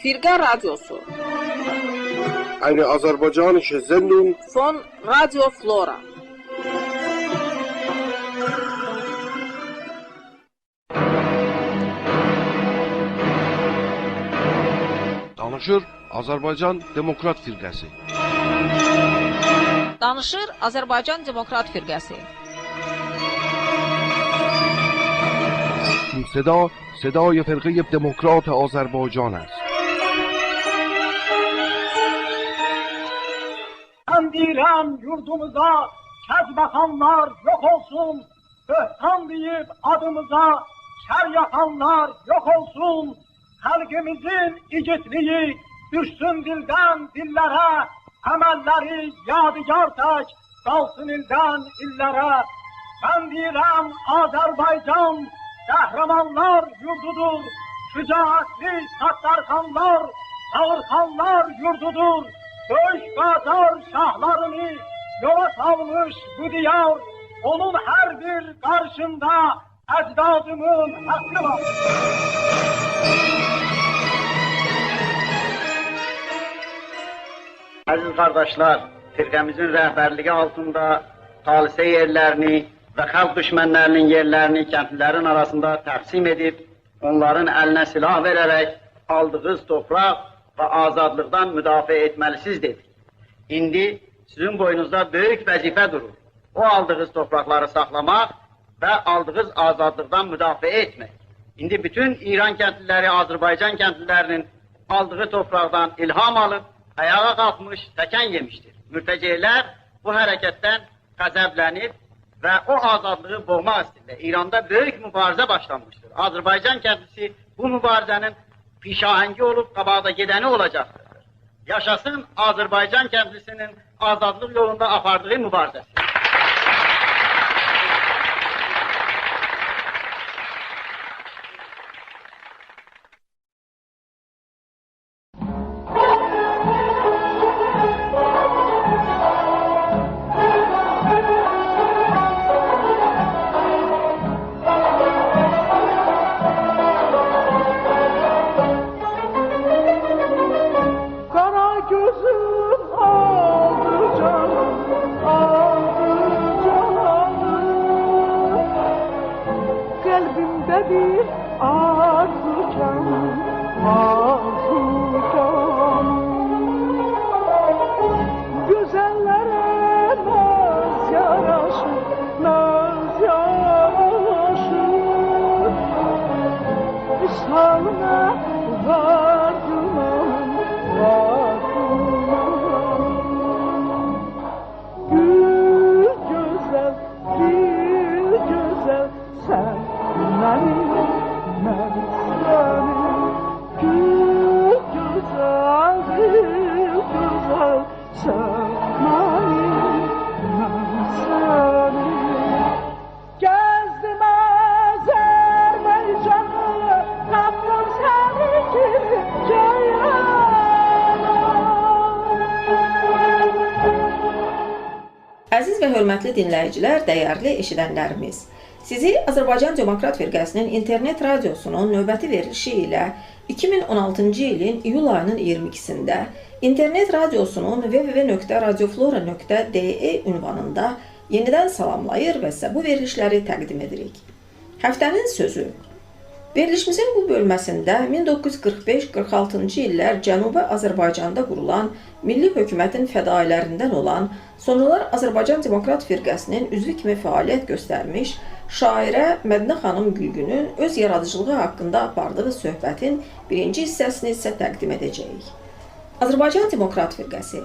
Firqə radiosu. Aynı Azerbaycan şezenun Fon Radio Flora. Danışır Azerbaycan Demokrat Firqəsi. Danışır Azərbaycan Demokrat Firqəsi. صدای فرقه دموکرات آذربایجان است. Ben deyirəm yurdumuza kəz baxanlar yok olsun, böhtan deyib adımıza şər yapanlar yok olsun, xalqimizin igidliyi düşsün dildən dillərə, əməlləri yadigar tək qalsın ildən illərə. Ben deyirəm Azərbaycan qəhrəmanlar yurdudur, şücaətli Səttarxanlar, Ağırxanlar yurdudur. Döyüş qazar şahlarını yola salmış bu diyar, onun her bir karşında ecdadımın hakkı var. Aziz kardeşler, firqəmizin rəhbərliyi altında talisə yerlərini və xalq düşmənlərinin yerlərini kəndlilərin arasında təqsim edib, onların əlinə silah verərək aldığınız torpaq və azadlıqdan müdafiə etməlisiniz dedik. İndi sizin boynunuzda böyük vəzifə durur. O aldığınız torpaqları saxlamaq və aldığınız azadlıqdan müdafiə etmək. İndi bütün İran kəndliləri, Azərbaycan kəndlilərinin aldığı torpaqdan ilham alıb, ayağa qalxmış, təkən yemişdir. Mürtəceylər bu hərəkətdən qəzəblənib və o azadlığı boğmaq istəyirlər. İranda böyük mübarizə başlanmışdır. Azərbaycan kəndlisi bu mübarizənin pişahəngi olub, qabaqda gedəni olacaqdır. Yaşasın Azerbaycan kendisinin azadlık yolunda apardığı mübarizesi. Kara gözüm aldı canım, aldı canım. Kalbimde bir arzu canım, arzu canım. Güzellere naz yaraşır, naz yaraşır. Salına var dumanım, var dumanım. Gül güzel, gül güzel, sen benim, ben senin. Gül güzel, gül güzel, sen benim, ben senin. Gezdim Azerbaycan'ı, taptım seni gibi caynana. Əziz və hörmətli dinləyicilər, dəyərli eşidənlərimiz, sizi Azərbaycan Demokrat Firqəsinin internet radiosunun növbəti verilişi ilə 2016-cı ilin iyul ayının 22-sində internet radiosunun www.radioflora.de ünvanında yenidən salamlayır və sizə bu verilişləri təqdim edirik. Həftənin sözü. Verilişimizin bu bölməsində 1945-46-cı illər Cənubi Azərbaycanda qurulan milli hökumətin fədailərindən olan, sonralar Azərbaycan Demokrat Firqəsinin üzvü kimi fəaliyyət göstərmiş şairə Mədinə xanım Gülgünün öz yaradıcılığı haqqında apardığı söhbətin birinci hissəsini sizə təqdim edəcəyik. Azərbaycan Demokrat Firqəsi.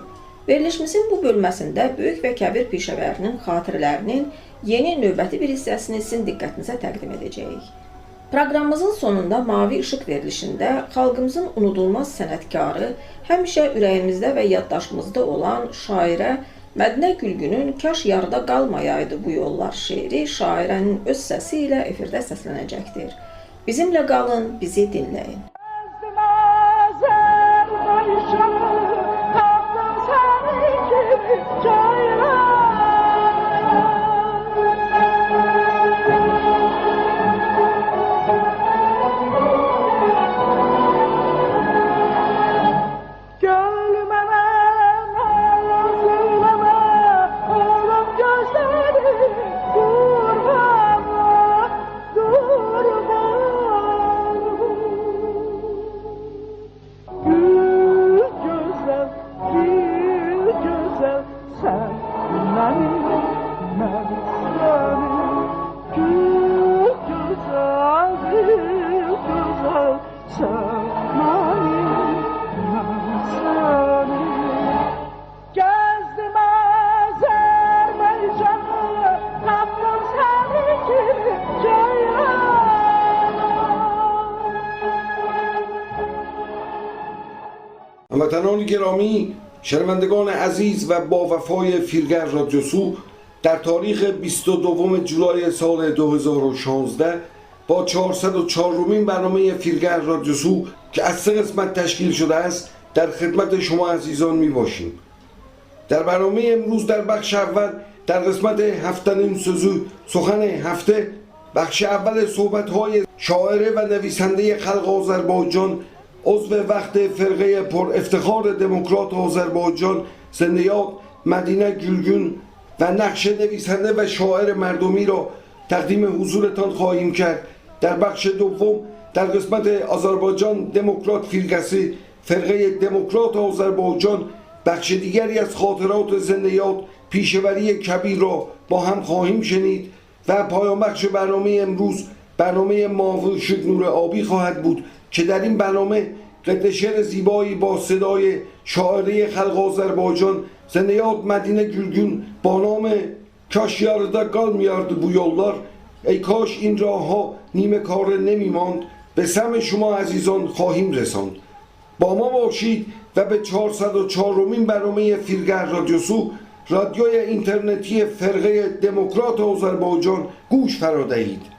Verilişimizin bu bölməsində böyük və kəbir pişəvərinin xatirələrinin yeni növbəti bir hissəsini sizin diqqətinizə təqdim edəcəyik. Proqramımızın sonunda Mavi İşıq verilişində xalqımızın unudulmaz sənətkarı, həmişə ürəyimizdə və yaddaşımızda olan şairə Mədinə Gülgünün Kaş yarıda qalmayaydı bu yollar şeiri şairənin öz səsi ilə efirdə səslənəcəkdir. Bizimlə qalın, bizi dinləyin. Gezdim Azerbaycan'ı, taptım seni gibi caynana. Gönlüme naz eyleme, oğlum gözleri kurbanla, kurbanla. Gül güzel, gül güzel, sen benim, ben senin. Gül güzel, gül güzel, sen benim, ben senin. Gezdim Azerbaycan'ı, taptım seni gibi caynana. هموطنان گرامی، شنوندگان عزیز و با وفای فیلگر رادیوسو، در تاریخ 22 جولای سال 2016 با 404مین برنامه فیلگر رادیوسو که از 3 قسمت تشکیل شده است در خدمت شما عزیزان می باشیم. در برنامه امروز در بخش اول در قسمت هفتنین سوزو سخن هفته، بخش اول صحبت‌های شاعر و نویسنده خلق آذربایجان، عضو وقت فرقه پر افتخار دموکرات آذربایجان زندۀاد مدینه گülgün و نقش نویسنده و شاعر مردمی را تقدیم حضورتان خواهیم کرد. در بخش دوم در قسمت آذربایجان دموکرات فیلگسی فرقه دموکرات آذربایجان بخش دیگری از خاطرات زندۀاد پیشوری کبیر را با هم خواهیم شنید و پایان بخش برنامه امروز برنامه ماوی شد نور آبی خواهد بود که در این برنامه قطعه شعر زیبایی با صدای شاعره خلق آذربایجان زندۀاد مدینه گülgün با نام کاش yarıda kalmayardı bu yollar، ای کاش این راه ها نیمه کار نمی ماند، به سمع شما عزیزان خواهیم رساند. با ما باشید و به 404مین برنامه فیلگر رادیوسو رادیوی اینترنتی فرقه دموکرات آذربایجان گوش فرا دهید.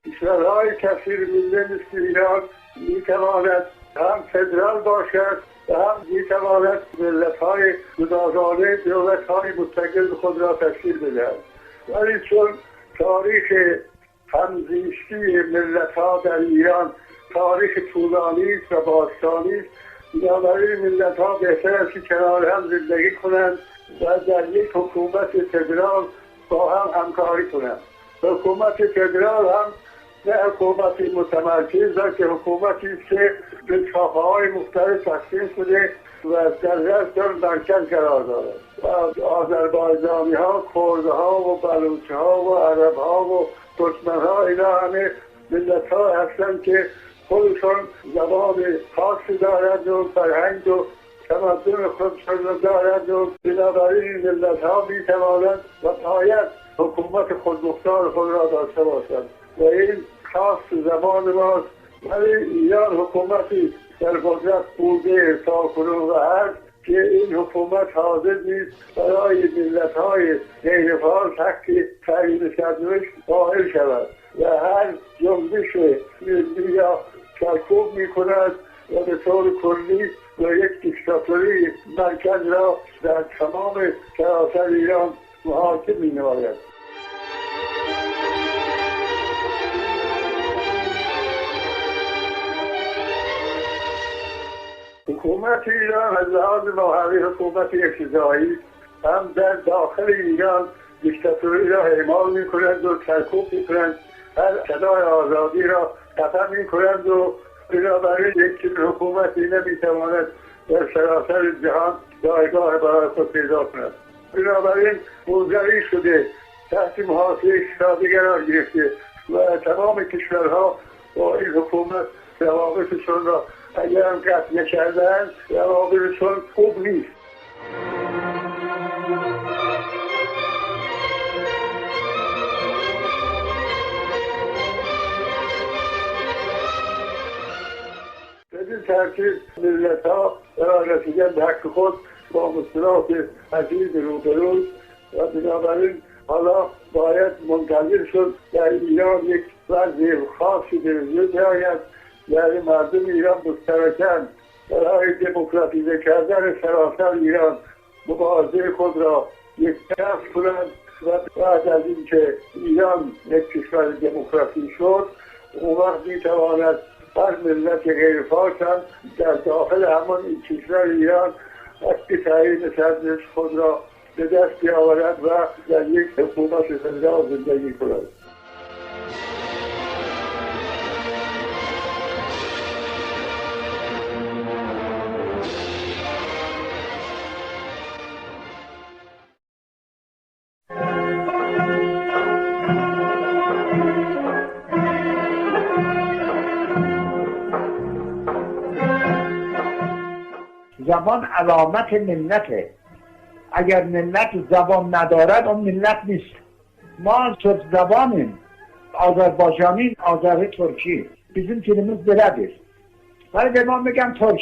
کشورهای کثیر مله مثل ایران میتواند هم فدرال باشد و هم میتواند ملت‌های گوناگون دولت‌های مستقل خود را تشکیل بدهد. ولی چون تاریخ همزیستی ملت‌ها در ایران تاریخ طولانی است و باستانی است، بنابراین ملت‌ها بهتر است که کنار هم زندگی کنند و در یک حکومت فدرال با هم همکاری کنند. حکومت فدرال هم نه حکومتی متمرکز است که حکومتی است که به شاخه‌های مختلف تقسیم شده و در رأس مرکز قرار دارد و آذربایجانی‌ها، کردها و بلوچ‌ها و عرب‌ها و ترکمن‌ها اینا همه ملت‌ها هستند که خودشون زبان خاصی دارند و فرهنگ و تمدن خودشون را دارند و بنابراین ملت‌ها می‌توانند و باید حکومت خودمختار خود را داشته باشند و این خاص زبان ماست. ولی ایران حکومتی در قدرت بوده تاکنون و هست که این حکومت حاضر نیست برای ملت‌های غیرفعال حق تعیین سرنوشت قائل شود و هر جنبش ملی را سرکوب می‌کند و به طور کلی و یک دیکتاتوری مرکز را در تمام سراسر ایران محاکم می‌نماید. حکومت ایران از لحاظ ماهوی حکومت اقتدایی هم در داخل ایران دیکتاتوری را اعمال می‌کنند و سرکوب می‌کنند، هر صدای آزادی را قطع می‌کنند و بنابراین یک حکومتی نمی‌تواند در سراسر جهان جایگاه برای خود پیدا کند. بنابراین موضعی شده تحت محاصره اقتصادی قرار گرفته و تمام کشورها با این حکومت روابطشون را اگر هم قطع نکردن روابطشون خوب نیست. بدین ترتیب ملت‌ها برای رسیدن به حق خود با مشکلات عدید روبروی و بنابراین حالا باید منتظر شد در ایران یک وضع خاصی به وجود بیاید، یعنی مردم ایران مشترکاً برای دموکراتیزه کردن سراسر ایران مبارزه خود را یک طرف کنند و بعد از اینکه ایران یک کشور دموکراسی شد اون وقت میتواند هر ملت غیرفعال هم در داخل همان این کشور ایران حق تعیین سرنوشت خود را به دست بیاورد و در یک حکومت فدرال زندگی کند. زبان علامت ملته. اگر ملت زبان ندارد اون ملت نیست. ما ترک زبانیم، آذربایجانی، آذری، ترکی. bizim dilimiz belədir. ولی به ما میگن ترک.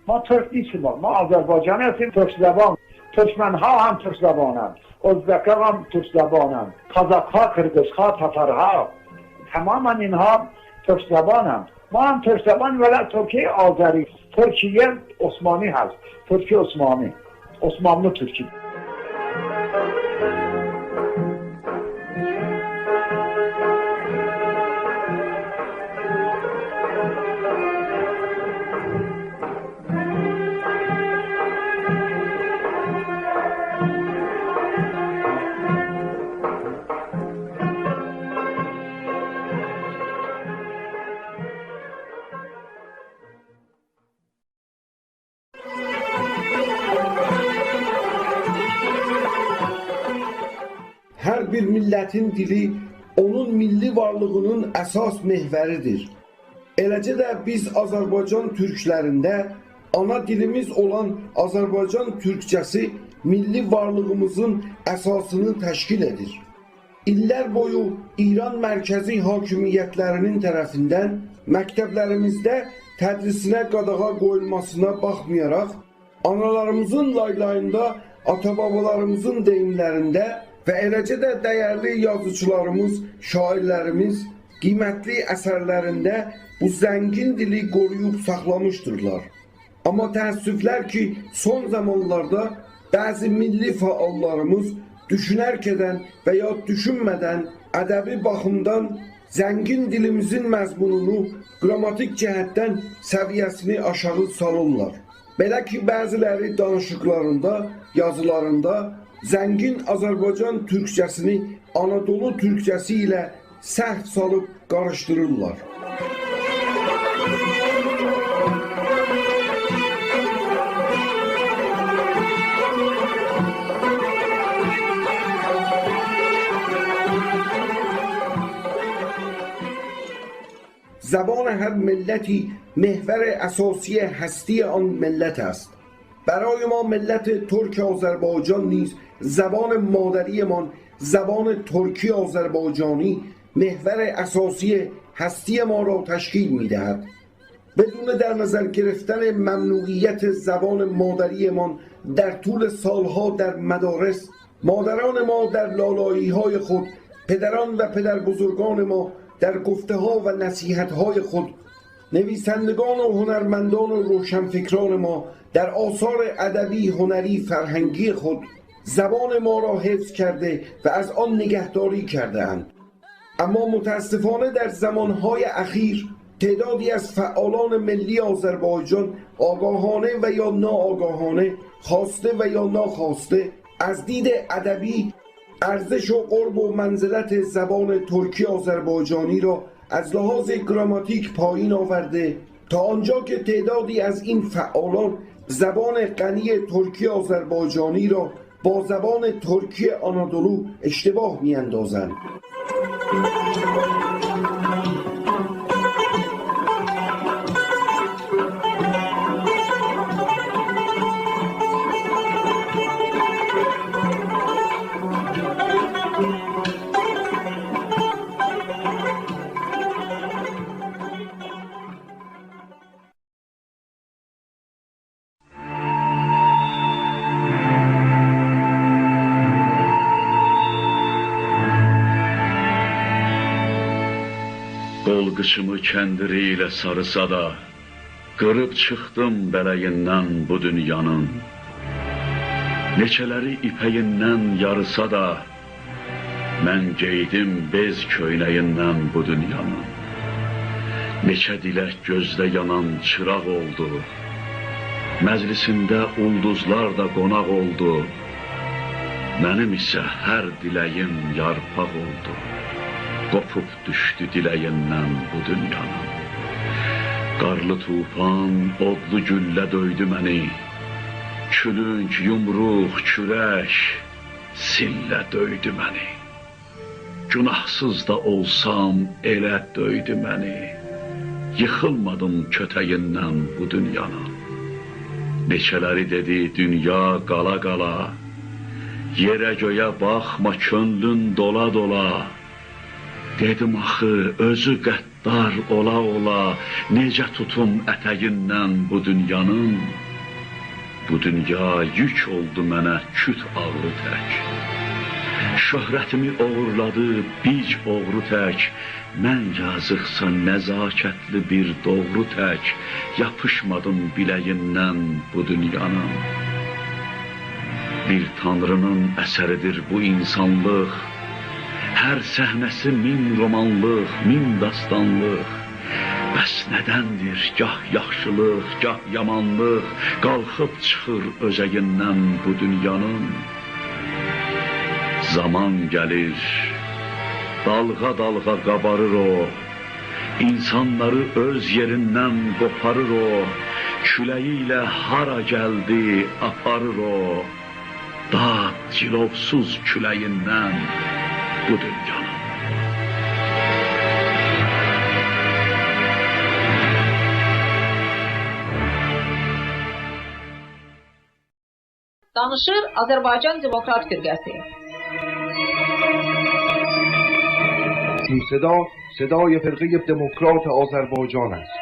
ما ترک نیستیم. ما آذربایجانی هستیم، ترک زبان. ترکمنها هم ترک زبانند، ازبک‌ها هم ترک زبانند، قازق‌ها، قرغیزها، تاتارها، تماما اینها ترک زبانند. ما هم ترکمن ولی ترکیه آذری، ترکیه عثمانی هست، ترکیه عثمانی، عثمانی ترکی. Hər bir millətin dili onun milli varlığının əsas mehvəridir. Eləcə də biz Azərbaycan türklərində ana dilimiz olan Azərbaycan türkçəsi milli varlığımızın əsasını təşkil edir. İllər boyu İran mərkəzi hakimiyyətlərinin tərəfindən məktəblərimizdə tədrisinə qadağa qoyulmasına baxmayaraq, analarımızın laylayında, ata-babalarımızın deyimlərində və eləcə də dəyərli yazıçılarımız, şairlərimiz qiymətli əsərlərində bu zəngin dili qoruyub saxlamışdırlar. Amma təəssüflər ki, son zamanlarda bəzi milli fəallarımız düşünərkədən və ya düşünmədən ədəbi baxımdan zəngin dilimizin məzmununu qrammatik cəhətdən səviyyəsini aşağı salırlar. Belə ki, bəziləri danışıqlarında, yazılarında zəngin Azərbaycan türkçəsini Anadolu türkçəsi ilə səhv salıb qarışdırırlar. زبان هر ملتی محور اساسی هستی آن ملت است. برای ما ملت ترک آذربایجان نیز زبان مادریمان زبان ترکی آذربایجانی محور اساسی هستی ما را تشکیل می‌دهد. بدون در نظر گرفتن ممنوعیت زبان مادریمان در طول سالها در مدارس، مادران ما در لالایی‌های خود، پدران و پدربزرگان ما در گفته‌ها و نصیحت‌های خود، نویسندگان و هنرمندان و روشنفکران ما در آثار ادبی، هنری، فرهنگی خود زبان ما را حفظ کرده و از آن نگهداری کرده‌اند. اما متاسفانه در زمانهای اخیر تعدادی از فعالان ملی آذربایجان آگاهانه و یا ناآگاهانه، خواسته و یا ناخواسته از دید ادبی ارزش و قرب و منزلت زبان ترکی آذربایجانی را از لحاظ گراماتیک پایین آورده تا آنجا که تعدادی از این فعالان زبان غنی ترکی آذربایجانی را با زبان ترکی آنادولو اشتباه می‌اندازند. Qol qışımı kəndiri ilə sarısa da, qırıb çıxdım bələyindən bu dünyanın. Neçələri ipəyindən yarısa da, mən geydim bez köynəyindən bu dünyanın. Neçə dilək gözdə yanan çıraq oldu, məclisində ulduzlar da qonaq oldu. Mənim isə hər diləyim yarpaq oldu. Qopub düşdü diləyindən bu dünyanın. Qarlı tufan, odlu güllə döydü məni. Külünk, yumruq, kürək, sillə döydü məni. Günahsız da olsam elə döydü məni. Yıxılmadım kötəyindən bu dünyanın. Neçələri dedi dünya qala qala, yerə göyə baxma könlün dola dola. Dedim axı özü qəddar ola ola, necə tutum ətəyindən bu dünyanın. Bu dünya yük oldu mənə küt ağrı tək. Şöhrətimi oğurladı bic oğru tək, mən yazıqsa nəzakətli bir doğru tək yapışmadım biləyindən bu dünyanın. Bir tanrının əsəridir bu insanlıq, hər səhnəsi min romanlıq, min dastanlıq. Bəs nədəndir gah yaxşılıq, gah yamanlıq qalxıb çıxır özəyindən bu dünyanın? Zaman gəlir, dalğa dalğa qabarır o, insanları öz yerindən qoparır o, küləyi ilə hara gəldi aparır o, dağ cilovsuz küləyindən bu dünyanın. Danışır Azərbaycan Demokrat Firqəsi. این صدا صدای فرقه دموکرات آذربایجان است.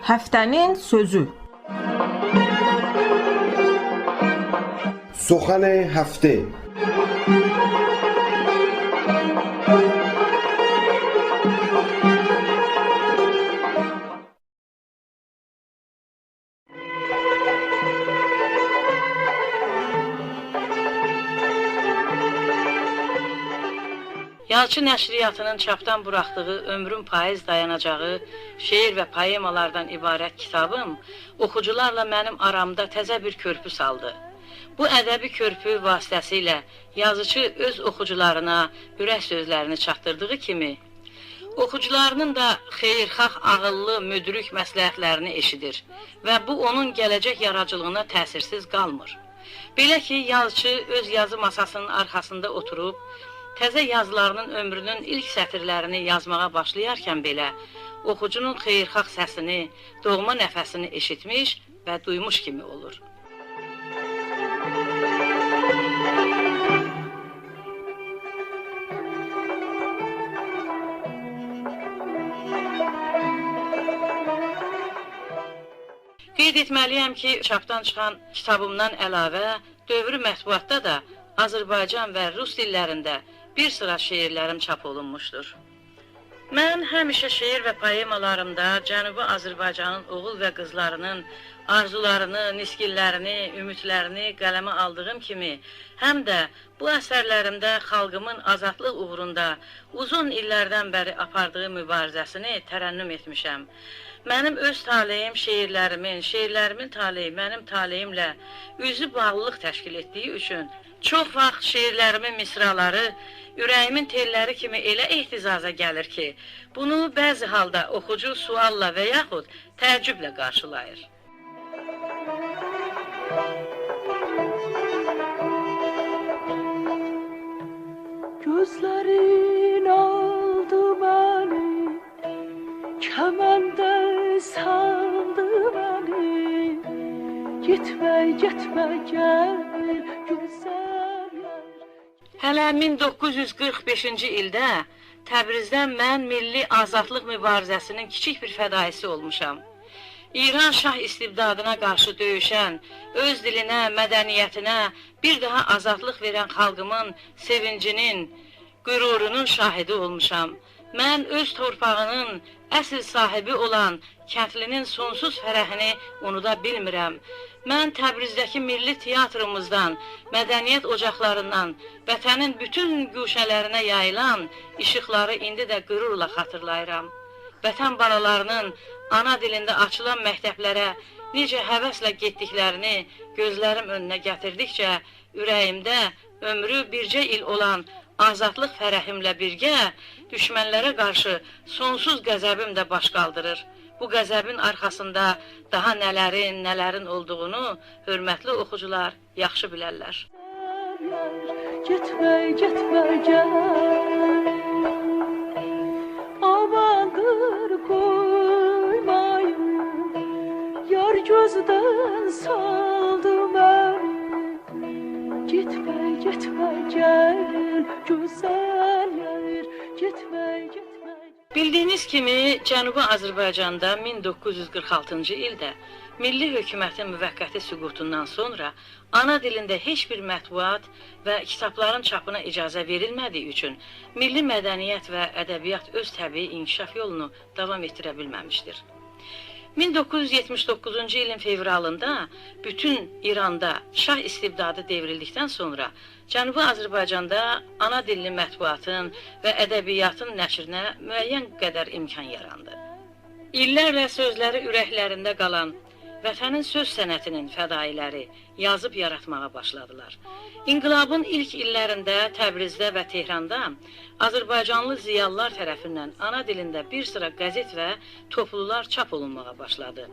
Həftənin sözü. سخن هفته. Yalçı nəşriyyatının çapdan buraxdığı ömrün payız dayanacağı şeir və poemalardan ibarət kitabım oxucularla mənim aramda təzə bir körpü saldı. Bu ədəbi körpü vasitəsilə yazıcı öz oxucularına ürək sözlərini çatdırdığı kimi, oxucularının da xeyirxah, ağıllı, müdrik məsləhətlərini eşidir və bu onun gələcək yaradıcılığına təsirsiz qalmır. Belə ki, yazıcı öz yazı masasının arxasında oturub, təzə yazılarının ömrünün ilk sətirlərini yazmağa başlayarkən belə, oxucunun xeyirxah səsini, doğma nəfəsini eşitmiş və duymuş kimi olur. Qeyd etməliyəm ki, çapdan çıxan kitabımdan əlavə, dövrü mətbuatda da Azərbaycan və Rus dillərində bir sıra şeirlərim çap olunmuşdur. Mən həmişə şeir və poemalarımda Cənubi Azərbaycanın oğul və qızlarının arzularını, nisgillərini, ümidlərini qələmə aldığım kimi, həm də bu əsərlərimdə xalqımın azadlıq uğrunda uzun illərdən bəri apardığı mübarizəsini tərənnüm etmişəm. Mənim öz taleyim şeirlərimin taleyi mənim taleyimlə üzü bağlılıq təşkil etdiyi üçün çox vaxt şeirlərimin misraları ürəyimin telləri kimi elə ehtizaza gəlir ki, bunu bəzi halda oxucu sualla və yaxud təəccüblə qarşılayır. Gözlerin aldı beni, kemende saldı beni. Gitme, gitme, gel güzel yer. Hələ 1945-ci ildə Təbrizdən mən milli azadlıq mübarizəsinin kiçik bir fədaisi olmuşam. İran şah istibdadına qarşı döyüşən, öz dilinə, mədəniyyətinə bir daha azadlıq verən xalqımın sevincinin, qürurunun şahidi olmuşam. Mən öz torpağının əsl sahibi olan kəndlinin sonsuz fərəhini unuda bilmirəm. Mən Təbrizdəki milli teatrımızdan, mədəniyyət ocaqlarından, vətənin bütün güşələrinə yayılan işıqları indi də qürurla xatırlayıram. Vətən balalarının ana dilində açılan məktəblərə necə həvəslə getdiklərini gözlərim önünə gətirdikcə, ürəyimdə ömrü bircə il olan azadlıq fərəhimlə birgə düşmənlərə qarşı sonsuz qəzəbim də baş qaldırır. Bu qəzəbin arxasında daha nələrin olduğunu hörmətli oxucular yaxşı bilərlər. Gitme, gitme, gel. Amandır koymayın, yar gözden saldı beni. Gitme, gitme, gel, güzel yer. Gitme, gitme. Bildiyiniz kimi, Cənubi Azərbaycanda 1946-cı ildə Milli hökumətin müvəqqəti süqutundan sonra ana dilində heç bir mətbuat və kitabların çapına icazə verilmədiyi üçün milli mədəniyyət və ədəbiyyat öz təbii inkişaf yolunu davam etdirə bilməmişdir. 1979-cu ilin fevralında bütün İranda şah istibdadı devrildikdən sonra Cənubi Azərbaycanda ana dilli mətbuatın və ədəbiyyatın nəşrinə müəyyən qədər imkan yarandı. İllərlə sözləri ürəklərində qalan vətənin söz sənətinin fədailəri yazıb yaratmağa başladılar. İnqilabın ilk illərində Təbrizdə və Tehranda Azərbaycanlı ziyalılar tərəfindən ana dilində bir sıra qəzet və toplular çap olunmağa başladı.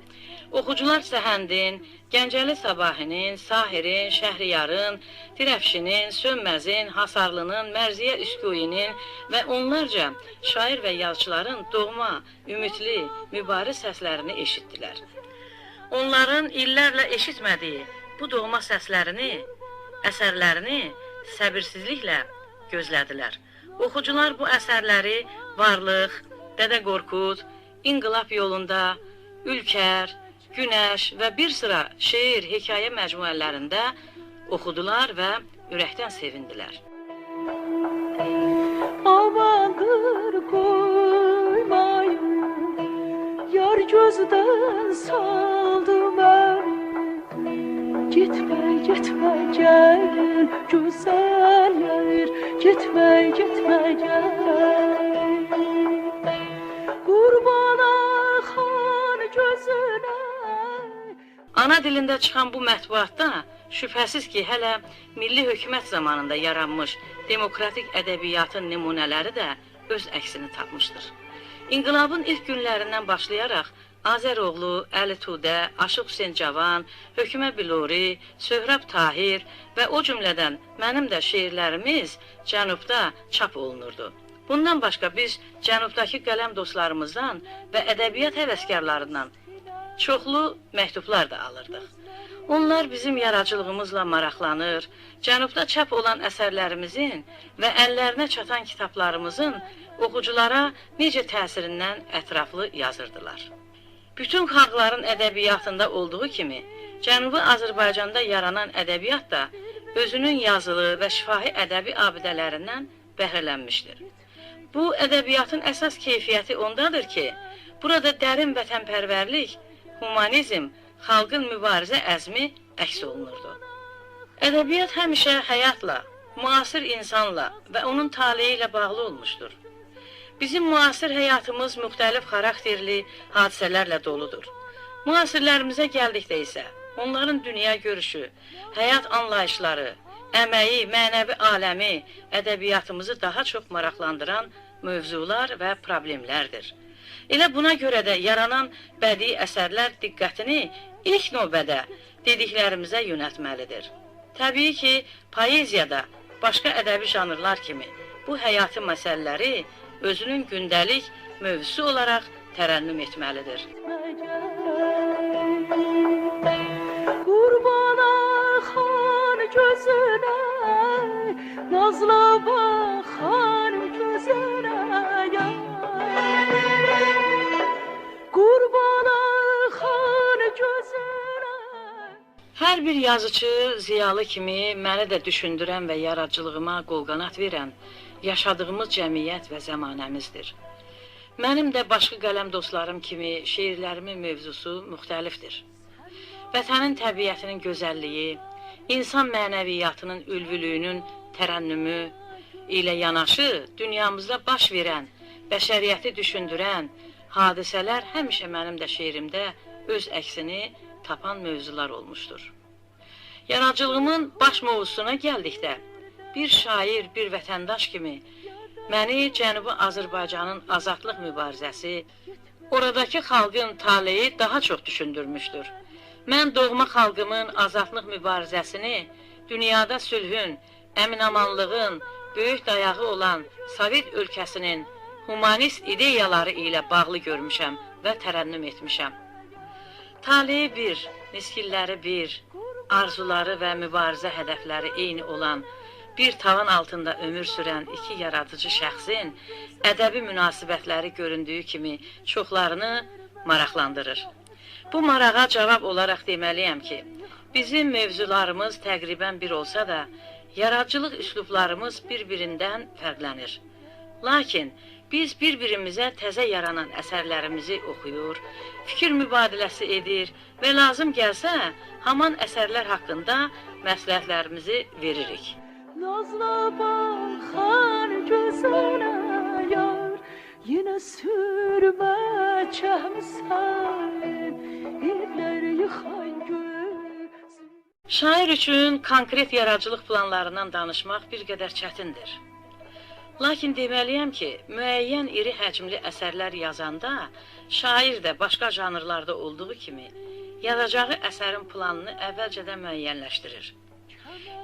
Oxucular Səhəndin, Gəncəli Sabahinin, Sahirin, Şəhriyarın, Dirəfşinin, Sönməzin, Hasarlının, Mərziyə Üsküyinin və onlarca şair və yazıçıların doğma, ümidli, mübariz səslərini eşitdilər. Onların illərlə eşitmədiyi bu doğma səslərini, əsərlərini səbirsizliklə gözlədilər. Oxucular bu əsərləri Varlıq, Dədə Qorqud, İnqilab yolunda, Ülkər, Günəş və bir sıra şeir, hekayə məcmuələrində oxudular və ürəkdən sevindilər. Amandır qoymayın, yar gözdən saldı məni. Gitmə, gitmə, gəl, gözəl yer, gitmə, gitmə, gəl. Qurbana xan gözünə. Ana dilində çıxan bu mətbuatda şübhəsiz ki, hələ milli hökumət zamanında yaranmış demokratik ədəbiyyatın nümunələri də öz əksini tapmışdır. İnqilabın ilk günlərindən başlayaraq Azəroğlu, Əli Tudə, Aşıq Hüseyn Cavan, Hökümə Bilori, Söhrəb Tahir və o cümlədən mənim də şeirlərimiz Cənubda çap olunurdu. Bundan başqa biz Cənubdakı qələm dostlarımızdan və ədəbiyyat həvəskarlarından çoxlu məktublar da alırdıq. Onlar bizim yaradıcılığımızla maraqlanır, Cənubda çap olan əsərlərimizin və əllərinə çatan kitablarımızın oxuculara necə təsirindən ətraflı yazırdılar. Bütün xalqların ədəbiyyatında olduğu kimi, Cənubi Azərbaycanda yaranan ədəbiyyat da özünün yazılı və şifahi ədəbi abidələrindən bəhrələnmişdir. Bu ədəbiyyatın əsas keyfiyyəti ondadır ki, burada dərin vətənpərvərlik, humanizm, xalqın mübarizə əzmi əks olunurdu. Ədəbiyyat həmişə həyatla, müasir insanla və onun taleyi ilə bağlı olmuşdur. Bizim müasir həyatımız müxtəlif xarakterli hadisələrlə doludur. Müasirlərimizə gəldikdə isə onların dünya görüşü, həyat anlayışları, əməyi, mənəvi aləmi ədəbiyyatımızı daha çox maraqlandıran mövzular və problemlərdir. Elə buna görə də yaranan bədii əsərlər diqqətini ilk növbədə dediklərimizə yönəltməlidir. Təbii ki, poeziyada başqa ədəbi janrlar kimi bu həyati məsələləri özünün gündəlik mövzusu olaraq tərənnüm etməlidir. Qurbana xan gözünə, nazlı baxan gözünə, Qurbana xan gözünə. Hər bir yazıcı, ziyalı kimi məni də düşündürən və yaradıcılığıma qolqanat verən yaşadığımız cəmiyyət və zəmanəmizdir. Mənim də başqa qələm dostlarım kimi şeirlərimin mövzusu müxtəlifdir. Vətənin təbiətinin gözəlliyi, insan mənəviyyatının ülvülüyünün tərənnümü ilə yanaşı dünyamızda baş verən, bəşəriyyəti düşündürən hadisələr həmişə mənim də şeirimdə öz əksini tapan mövzular olmuşdur. Yaradıcılığımın baş mövzusuna gəldikdə, bir şair, bir vətəndaş kimi məni Cənubi Azərbaycanın azadlıq mübarizəsi, oradakı xalqın taleyi daha çox düşündürmüşdür. Mən doğma xalqımın azadlıq mübarizəsini dünyada sülhün, əminamanlığın böyük dayağı olan Sovet ölkəsinin humanist ideyaları ilə bağlı görmüşəm və tərənnüm etmişəm. Taleyi bir, miskilləri bir, arzuları və mübarizə hədəfləri eyni olan, bir tavan altında ömür sürən iki yaradıcı şəxsin ədəbi münasibətləri göründüyü kimi çoxlarını maraqlandırır. Bu marağa cavab olaraq deməliyəm ki, bizim mövzularımız təqribən bir olsa da, yaradıcılıq üslublarımız bir-birindən fərqlənir. Lakin biz bir-birimizə təzə yaranan əsərlərimizi oxuyur, fikir mübadiləsi edir və lazım gəlsə, haman əsərlər haqqında məsləhətlərimizi veririk. Nazlı baxan gözünə yar, yenə sürmə çəmsən, evləri yıxan göz. Şair üçün konkret yaradıcılıq planlarından danışmaq bir qədər çətindir. Lakin deməliyəm ki, müəyyən iri həcmli əsərlər yazanda, şair də başqa janrlarda olduğu kimi, yazacağı əsərin planını əvvəlcədən müəyyənləşdirir.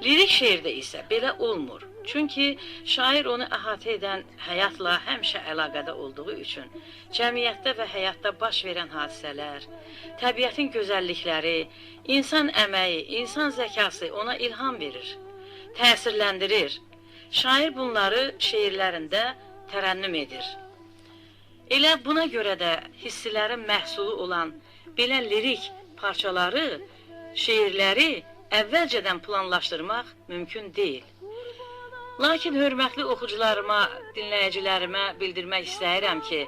Lirik şeirdə isə belə olmur. Çünki şair onu əhatə edən həyatla həmişə əlaqədə olduğu üçün, cəmiyyətdə və həyatda baş verən hadisələr, təbiətin gözəllikləri, insan əməyi, insan zəkası ona ilham verir, təsirləndirir. Şair bunları şeirlərində tərənnüm edir. Elə buna görə də hissilərin məhsulu olan belə lirik parçaları, şeirləri əvvəlcədən planlaşdırmaq mümkün deyil. Lakin hörmətli oxucularıma, dinləyicilərimə bildirmək istəyirəm ki,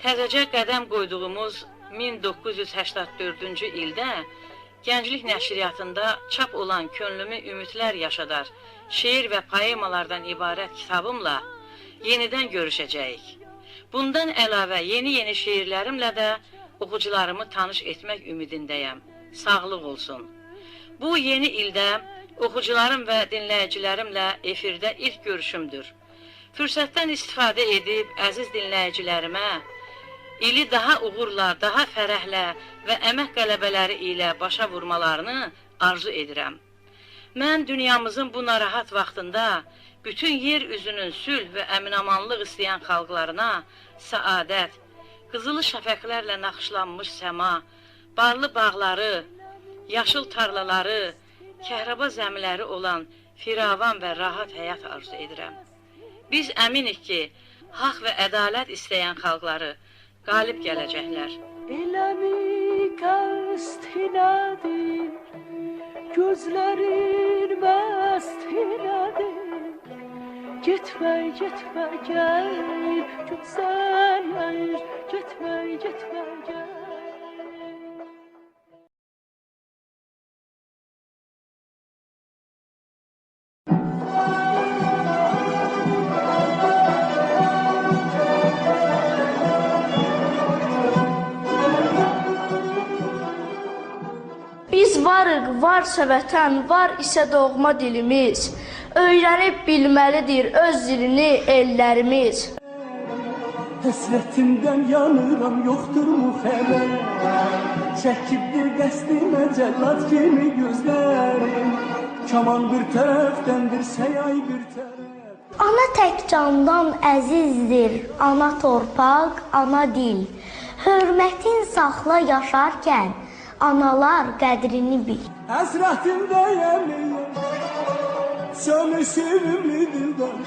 təzəcə qədəm qoyduğumuz 1984-cü ildə Gənclik nəşriyyatında çap olan Könlümü ümidlər yaşadar şeir və poemalardan ibarət kitabımla yenidən görüşəcəyik. Bundan əlavə yeni şeirlərimlə də oxucularımı tanış etmək ümidindəyəm. Sağlıq olsun. Bu yeni ildə oxucularım və dinləyicilərimlə efirdə ilk görüşümdür. Fürsətdən istifadə edib əziz dinləyicilərimə ili daha uğurla, daha fərəhlə və əmək qələbələri ilə başa vurmalarını arzu edirəm. Mən dünyamızın bu narahat vaxtında bütün yer üzünün sülh və əminamanlıq istəyən xalqlarına səadət, qızılı şəfəqlərlə naxışlanmış səma, barlı bağları, yaşıl tarlaları, kəhraba zəmiləri olan firavan və rahat həyat arzu edirəm. Biz əminik ki, haqq və ədalət istəyən xalqları qalib gələcəklər. Eləmi qəsd nədir, gözlərin məst nədir, getmə, getmə, gəl, gözəllər, getmə, getmə, gəl. Biz varıq, varsa vətən, var isə doğma dilimiz. Öyrənib bilməlidir öz dilini ellərimiz. Həsrətimdən yanıram, yoxdur mu xəbər? Çəkibdir qəsdimə cəllad kimi gözlərim. Kaman bir tərəfdəndir, səyay bir tərəf. Ana tək candan əzizdir, ana torpaq, ana dil. Hörmətin saxla yaşarkən, analar qədrini bil. Həsrətimdəyəm, səni sevimli dildən,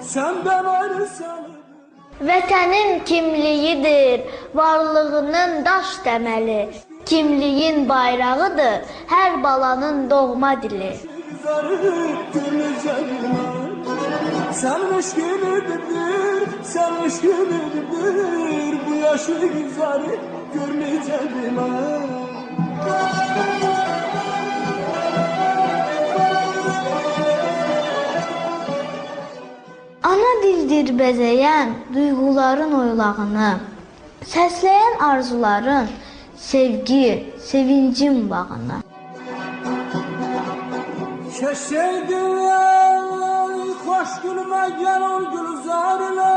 səndən ayrı salır. Vətənin kimliyidir, varlığının daş təməli. Kimliyin bayrağıdır, hər balanın doğma dili. Sən eşqinidir, sən eşqinidir, bu yaşlı güzarı gör necədir mən. Ana dildir bəzəyən duyğuların oylağını, səsləyən arzuların sevgi, sevincin bağını. Keşeydin xoş günümə gələn gülzarına,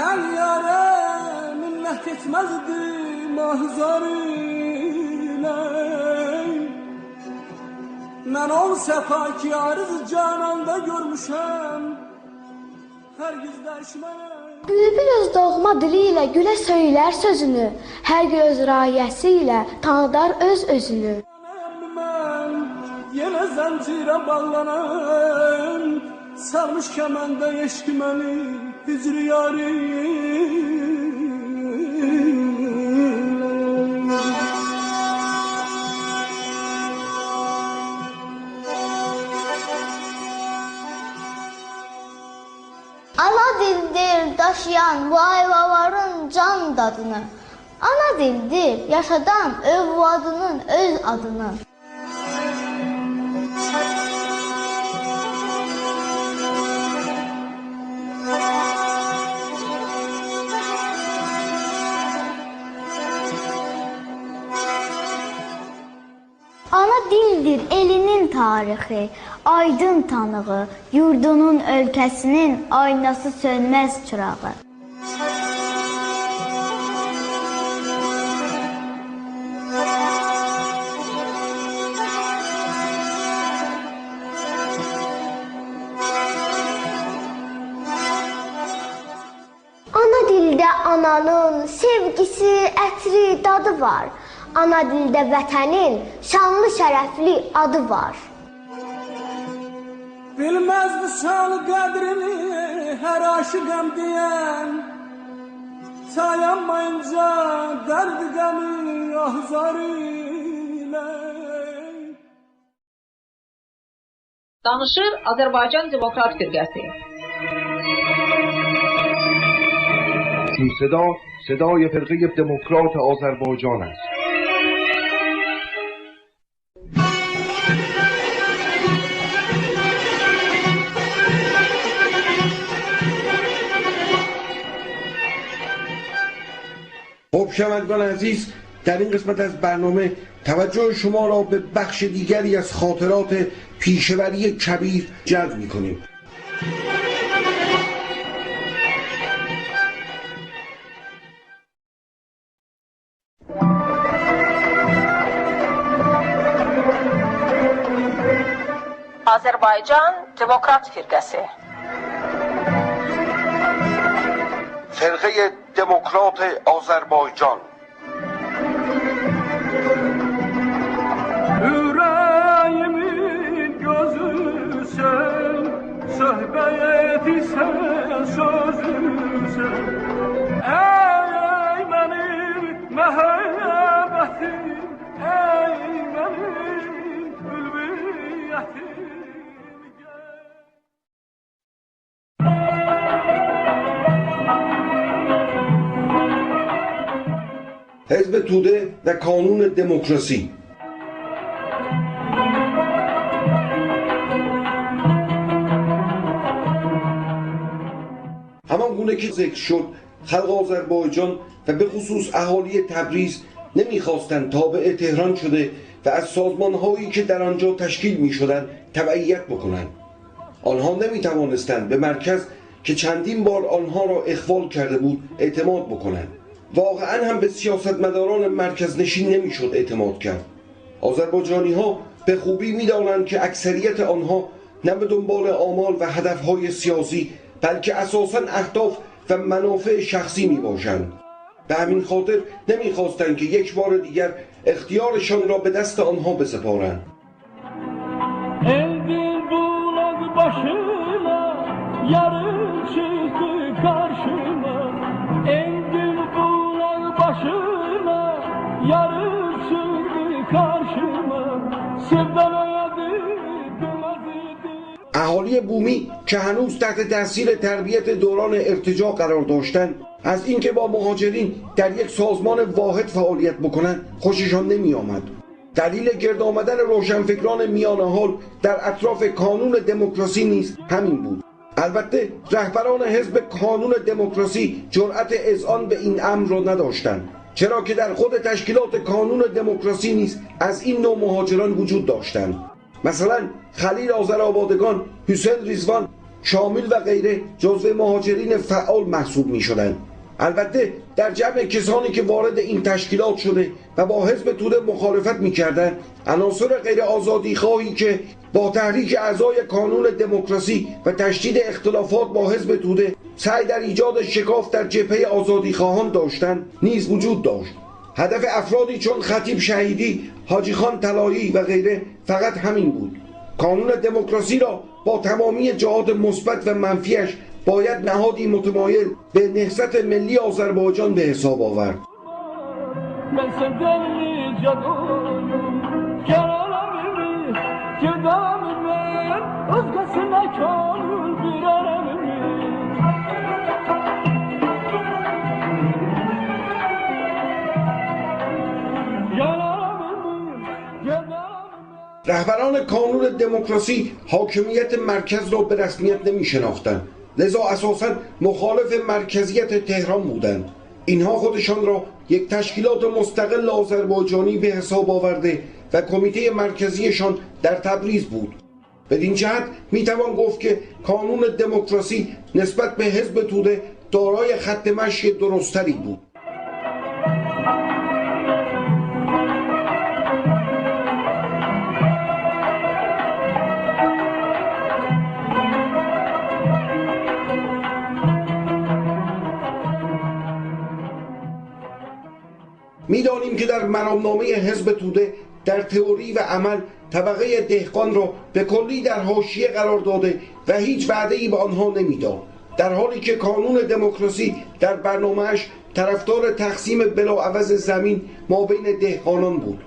əl yara minnət etməzdi mahzarına. Mən ol səfa ki arız cananda görmüşəm, hər giz dəşmənə. Bülbül öz doğma dili ilə gülə söylər sözünü, hər göz rayəsi ilə tanıdar öz özünü. Mən yenə zəncirə bağlanan, sarmış kəməndə eşq məni hicri yarim. yaşadan bu ayvaların can dadını. Ana dildir yaşadan övladının öz adını. Ana dildir elinin tarixi, aydın tanığı, yurdunun ölkəsinin aynası sönməz çırağı. Ana dildə ananın sevgisi, ətri, dadı var. Ana dildə vətənin şanlı şərəfli adı var. Bilmezdi şan kadrini her aşıkım diyen, sayanmayınca derdi gemi ahzarıyla. Danışır Azərbaycan Demokrat Firqəsi. چون صدای فرقه دموکرات آذربایجان است. خب شنوندگان عزیز، در این قسمت از برنامه توجه شما را به بخش دیگری از خاطرات پیشوری کبیر جلب می‌کنیم. Azərbaycan Demokrat Firqəsi. فرقه دموکرات آذربایجان. Yüreğimin gözü sen, söhbeti sen, sözü sen. Ey benim mehebbetim, ey benim ülviyetim. حزب توده و کانون دموکراسی. همان گونه که ذکر شد، خلق آذربایجان و به خصوص اهالی تبریز نمیخواستند تابع تهران شده و از سازمانهایی که در آنجا تشکیل می شدند تبعیت بکنند. آنها نمی توانستند به مرکز که چندین بار آنها را اخوال کرده بود اعتماد بکنند. واقعا هم به سیاستمداران مرکز نشین نمیشد اعتماد کرد. آذربایجانی ها به خوبی میدانند که اکثریت آنها نه به دنبال آمال و هدفهای سیاسی بلکه اساساً اهداف و منافع شخصی می باشند. به همین خاطر نمیخواستند که یک بار دیگر اختیارشان را به دست آنها بسپارند. Engin bulan başına, yarın çıktı karşıma. Engin bulan başına, yarın çıktı karşıma. Sevdalı اهالی بومی که هنوز تحت تاثیر تربیت دوران ارتجاع قرار داشتند، از اینکه با مهاجرین در یک سازمان واحد فعالیت بکنند خوششان نمی آمد. دلیل گرد آمدن روشنفکران میانه حال در اطراف کانون دموکراسی نیز همین بود. البته رهبران حزب کانون دموکراسی جرأت اذعان به این امر را نداشتند، چرا که در خود تشکیلات کانون دموکراسی نیز از این نوع مهاجران وجود داشتند. مثلا خلیل آذرآبادگان، حسین ریزوان، شامل و غیره جزو مهاجرین فعال محسوب می شدند. البته در جمع کسانی که وارد این تشکیلات شده و با حزب توده مخالفت می کردند، عناصر غیر آزادی خواهی که با تحریک اعضای کانون دموکراسی و تشدید اختلافات با حزب توده سعی در ایجاد شکاف در جبهه آزادی خواهان داشتند نیز وجود داشت. هدف افرادی چون خطیب شهیدی، حاجی خان طلایی و غیره فقط همین بود. کانون دموکراسی را با تمامی جهات مثبت و منفیش باید نهادی متمایل به نهضت ملی آذربایجان به حساب آورد. رهبران کانون دموکراسی حاکمیت مرکز را به رسمیت نمی شناختند، لذا اساساً مخالف مرکزیت تهران بودند. اینها خودشان را یک تشکیلات مستقل آذربایجانی به حساب آورده و کمیته مرکزیشان در تبریز بود. بدین جهت میتوان گفت که کانون دموکراسی نسبت به حزب توده دارای خط مشی درستری بود. میدانیم که در مرامنامه حزب توده در تئوری و عمل طبقه دهقان را به کلی در حاشیه قرار داده و هیچ وعده‌ای به آنها نمیداد، در حالی که کانون دموکراسی در برنامه‌اش طرفدار تقسیم بلاعوض زمین ما بین دهقانان بود.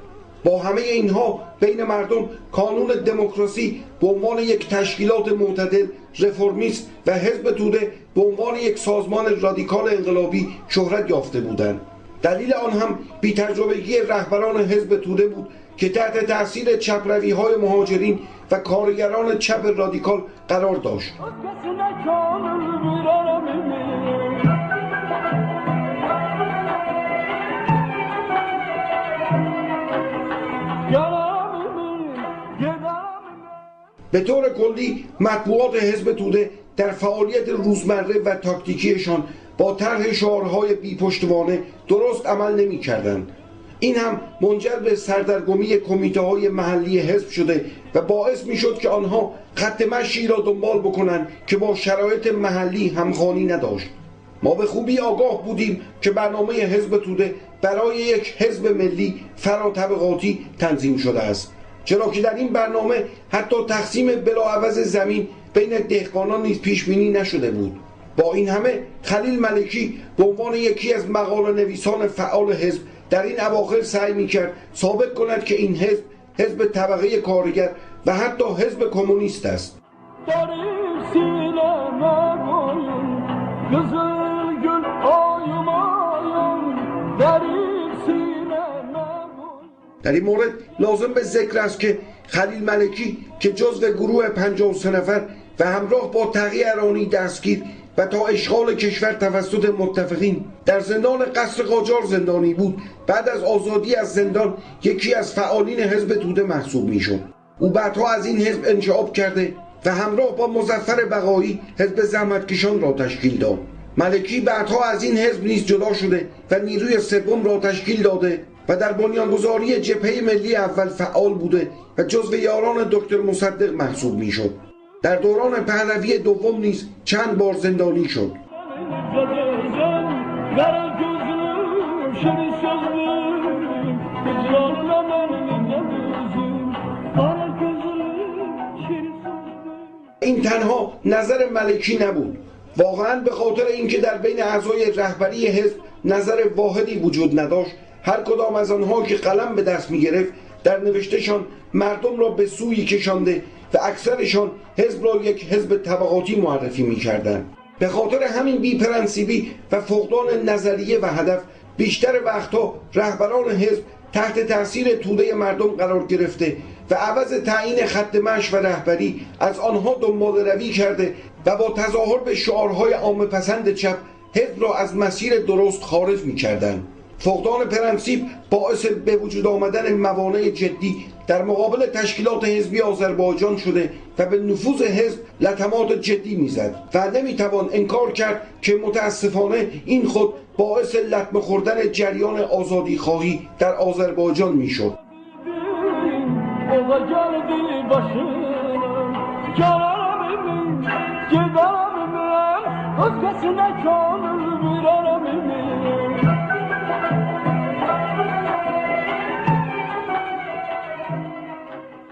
با همه اینها بین مردم کانون دموکراسی به عنوان یک تشکیلات معتدل، رفرمیست و حزب توده به عنوان یک سازمان رادیکال انقلابی شهرت یافته بودند. دلیل آن هم بی‌تجربگی رهبران حزب توده بود که تحت تاثیر چپروی‌های مهاجرین و کارگران چپ رادیکال قرار داشت. به طور کلی مطبوعات حزب توده در فعالیت روزمره و تاکتیکیشان با طرح شعارهای بی‌پشتوانه درست عمل نمی‌کردند. این هم منجر به سردرگمی کمیته‌های محلی حزب شده و باعث می‌شد که آنها خط مشی را دنبال بکنند که با شرایط محلی همخوانی نداشت. ما به خوبی آگاه بودیم که برنامه حزب توده برای یک حزب ملی فراطبقاتی تنظیم شده است، چرا که در این برنامه حتی تقسیم بلاعوض زمین بین دهقانان نیز پیش بینی نشده بود. با این همه خلیل ملکی به عنوان یکی از مقاله نویسان فعال حزب در این اواخر سعی می‌کرد ثابت کند که این حزب طبقه کارگر و حتی حزب کمونیست است. در این مورد لازم به ذکر است که خلیل ملکی که جزو گروه 53 نفر و همراه با تقی ارانی دستگیر و تا اشغال کشور توسط متفقین در زندان قصر قاجار زندانی بود، بعد از آزادی از زندان یکی از فعالین حزب توده محسوب میشد. او بعدها از این حزب انشعاب کرده و همراه با مظفر بقایی حزب زحمتکشان را تشکیل داد. ملکی بعدها از این حزب نیز جدا شده و نیروی سوم را تشکیل داده و در بنیانگذاری جبهه ملی اول فعال بوده و جزو یاران دکتر مصدق محسوب میشد. در دوران پهلوی دوم نیز چند بار زندانی شد. این تنها نظر ملکی نبود. واقعا به خاطر اینکه در بین اعضای رهبری حزب نظر واحدی وجود نداشت، هر کدام از آنها که قلم به دست می گرفت در نوشتهشان مردم را به سویی کشانده و اکثرشان حزب را یک حزب طبقاتی معرفی می کردند. به خاطر همین بی‌پرنسیبی و فقدان نظریه و هدف بیشتر وقتها رهبران حزب تحت تاثیر توده مردم قرار گرفته و عوض تعیین خط مشی و رهبری از آنها دنبال روی کرده و با تظاهر به شعارهای عامه پسند چپ حزب را از مسیر درست خارج می کردند. فقدان پرنسیپ باعث به وجود آمدن موانع جدی در مقابل تشکیلات حزبی آذربایجان شده و به نفوذ حزب لطمات جدی میزد و نمیتوان انکار کرد که متاسفانه این خود باعث لطمه خوردن جریان آزادی خواهی در آذربایجان میشد.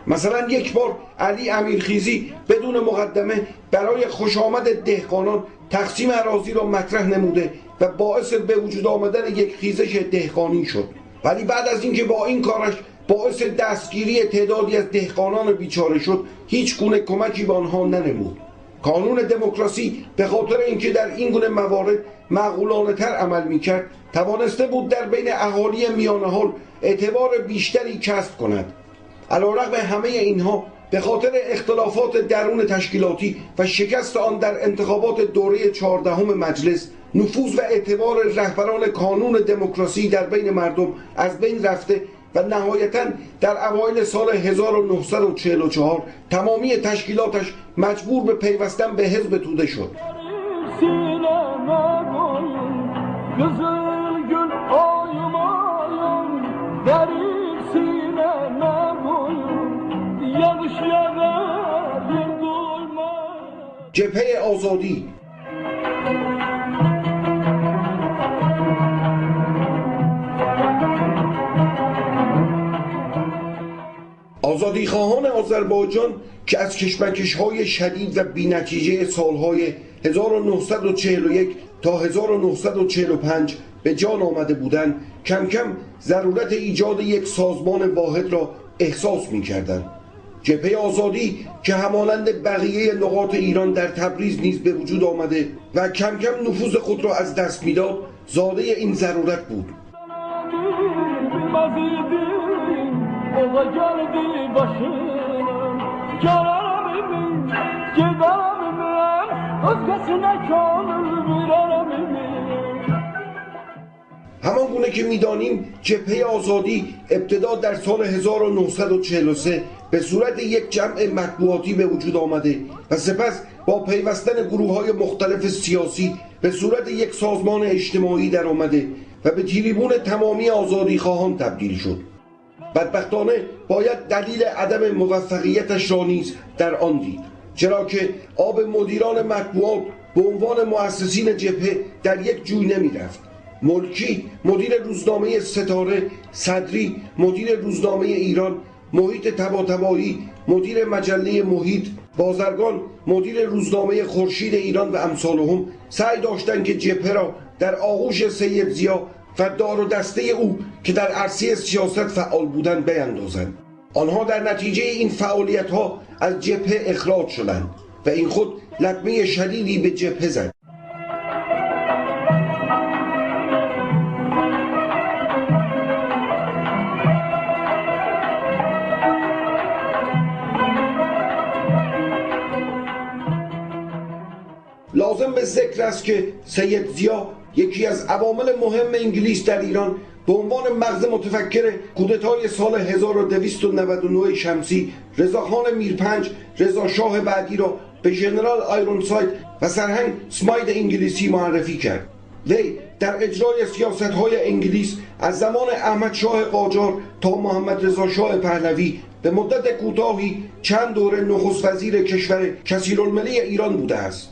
مثلا یک بار علی امیرخیزی بدون مقدمه برای خوش آمد دهقانان تقسیم اراضی را مطرح نموده و باعث به وجود آمدن یک خیزش دهقانی شد، ولی بعد از اینکه با این کارش باعث دستگیری تعدادی از دهقانان بیچاره شد، هیچ گونه کمکی به آنها ننمود. کانون دموکراسی به خاطر اینکه در این گونه موارد معقولانه تر عمل میکرد، توانسته بود در بین اهالی میانه حال اعتبار بیشتری کسب کند. علیرغم همه اینها به خاطر اختلافات درون تشکیلاتی و شکست آن در انتخابات دوره 14 مجلس، نفوذ و اعتبار رهبران کانون دموکراسی در بین مردم از بین رفته و نهایتاً در اوایل سال 1944 تمامی تشکیلاتش مجبور به پیوستن به حزب توده شد. جبهه آزادی آزادیخواهان آذربایجان که از کشمکش‌های شدید و بی‌نتیجه سالهای 1941 تا 1945 به جان آمده بودند، کم کم ضرورت ایجاد یک سازمان واحد را احساس می‌کردند. جبهه آزادی که همانند بقیه نقاط ایران در تبریز نیز به وجود آمده و کم کم نفوذ خود را از دست می‌داد، زاده این ضرورت بود. همان گونه که می‌دانیم جبهه آزادی ابتدا در سال 1943 به صورت یک جمع مطبوعاتی به وجود آمده و سپس با پیوستن گروه‌های مختلف سیاسی به صورت یک سازمان اجتماعی در آمده و به تریبون تمامی آزادیخواهان تبدیل شد. بدبختانه باید دلیل عدم موفقیتش را نیز در آن دید، چرا که آب مدیران مطبوعات به عنوان مؤسسین جبهه در یک جوی نمی رفت. ملکی مدیر روزنامه ستاره، صدری مدیر روزنامه ایران، محیط طباطبایی مدیر مجله محیط، بازرگان مدیر روزنامه خورشید ایران و امثالهم سعی داشتند که جبهه را در آغوش سید ضیا و دار و دسته او که در عرصه سیاست فعال بودند بیندازند. آنها در نتیجه این فعالیت‌ها از جبهه اخراج شدند و این خود لطمه شدیدی به جبهه زد. لازم به ذکر است که سید ضیا یکی از عوامل مهم انگلیس در ایران به عنوان مغز متفکر کودتای سال 1299 شمسی رضاخان میرپنج رضاشاه بعدی را به ژنرال آیرونساید و سرهنگ سماید انگلیسی معرفی کرد. وی در اجرای سیاست‌های انگلیس از زمان احمد شاه قاجار تا محمد رضا شاه پهلوی به مدت کوتاهی چند دوره نخست وزیر کشور کثیرالملت ایران بوده است.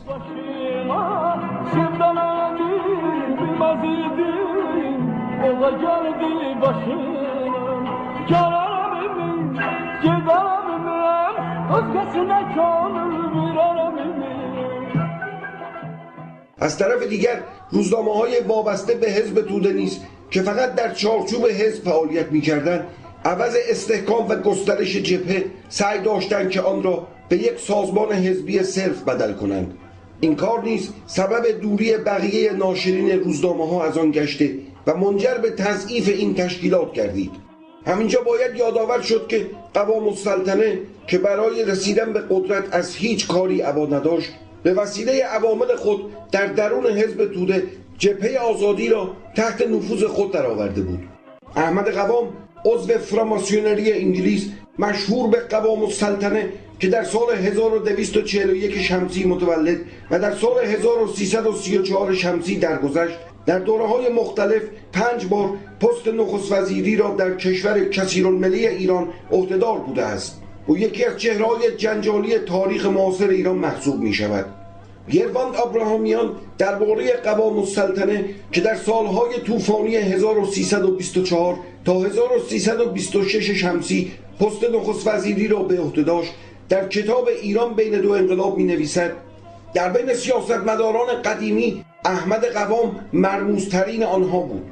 از طرف دیگر روزنامه‌های وابسته به حزب توده نیز که فقط در چارچوب حزب فعالیت می‌کردند، عوض استحکام و گسترش جبهه سعی داشتند که آن را به یک سازمان حزبی صرف بدل کنند. این کار نیز سبب دوری بقیه ناشرین روزنامه‌ها از آن گشته و منجر به تضعیف این تشکیلات گردید. همینجا باید یادآور شد که قوام السلطنه که برای رسیدن به قدرت از هیچ کاری عبا نداشت، به وسیله عوامل خود در درون حزب توده جبهه آزادی را تحت نفوذ خود درآورده بود. احمد قوام عضو فراماسیونری انگلیس مشهور به قوام السلطنه که در سال 1241 شمسی متولد و در سال 1334 شمسی درگذشت، در دوره‌های مختلف 5 بار پست نخست وزیری را در کشور کثیرالملت ایران عهده‌دار بوده است. او یکی از چهره‌های جنجالی تاریخ معاصر ایران محسوب می‌شود. گرواند ابراهامیان درباره قوام السلطنه که در سالهای طوفانی 1324 تا 1326 شمسی پست نخست وزیری را به عهده داشت، در کتاب ایران بین دو انقلاب می‌نویسد: در بین سیاستمداران قدیمی احمد قوام مرموزترین آنها بود.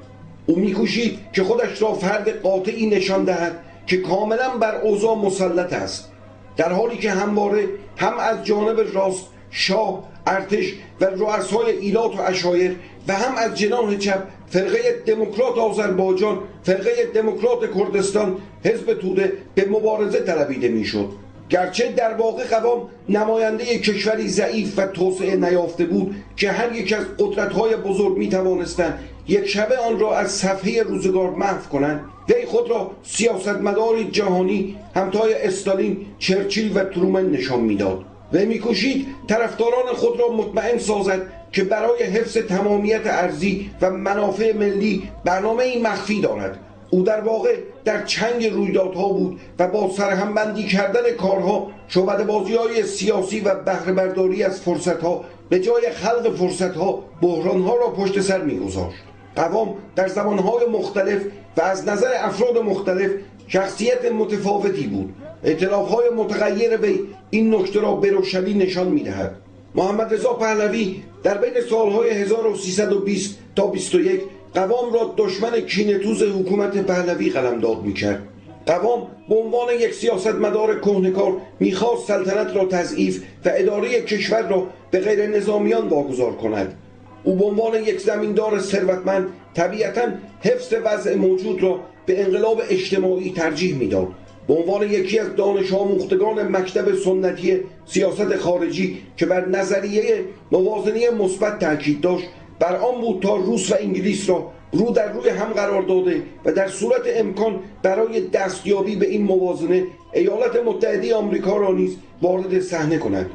او می‌کوشید که خودش را فرد قاطعی نشان دهد که کاملا بر اوضاع مسلط است، در حالی که همواره هم از جانب راست شاه، ارتش و رؤسای ایلات و عشایر و هم از جناح چپ فرقه دموکرات آذربایجان، فرقه دموکرات کردستان، حزب توده به مبارزه طلبیده میشد. گرچه در واقع قوام نماینده کشوری ضعیف و توسعه نیافته بود که هر یک از قدرت‌های بزرگ می‌توانستند یک شبه آن را از صفحه روزگار محو کنند، وی خود را سیاستمداری جهانی همتای استالین، چرچیل و ترومن نشان میداد. و می‌کوشید طرفداران خود را مطمئن سازد که برای حفظ تمامیت ارضی و منافع ملی برنامه‌ای مخفی دارد. او در واقع در چنگ رویدادها بود و با سرهمبندی کردن کارها، شعبده‌بازی‌های سیاسی و بهره برداری از فرصت‌ها به جای خلق فرصت‌ها بحران‌ها را پشت سر می‌گذاشت. قوام در زمانهای مختلف و از نظر افراد مختلف شخصیت متفاوتی بود. ائتلاف‌های متغیر وی این نکته را به روشنی نشان می‌دهد. محمد رضا پهلوی در بین سالهای 1320 تا 21 قوام را دشمن کینه‌توز حکومت پهلوی قلمداد می‌کرد. قوام به عنوان یک سیاستمدار کهنه‌کار می‌خواست سلطنت را تضعیف و اداره کشور را به غیر نظامیان واگذار کند. او به عنوان یک زمیندار ثروتمند طبیعتاً حفظ وضع موجود را به انقلاب اجتماعی ترجیح می‌داد. به عنوان یکی از دانش آموختگان مکتب سنتی سیاست خارجی که بر نظریه موازنه مثبت تاکید داشت، بر آن بود تا روس و انگلیس را رو در روی هم قرار داده و در صورت امکان برای destیابی به این موازنه ایالات متحده آمریکا را نیز وارد صحنه کند.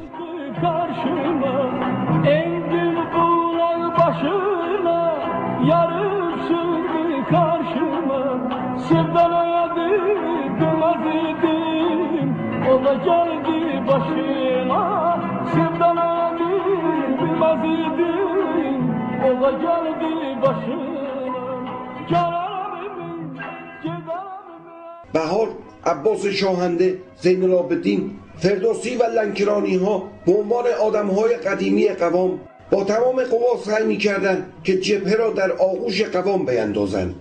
بهار، عباس شاهنده، زین العابدین، فردوسی و لنکرانی ها به عنوان آدم های قدیمی قوام با تمام قوا سعی می کردند که جبهه را در آغوش قوام بیندازند.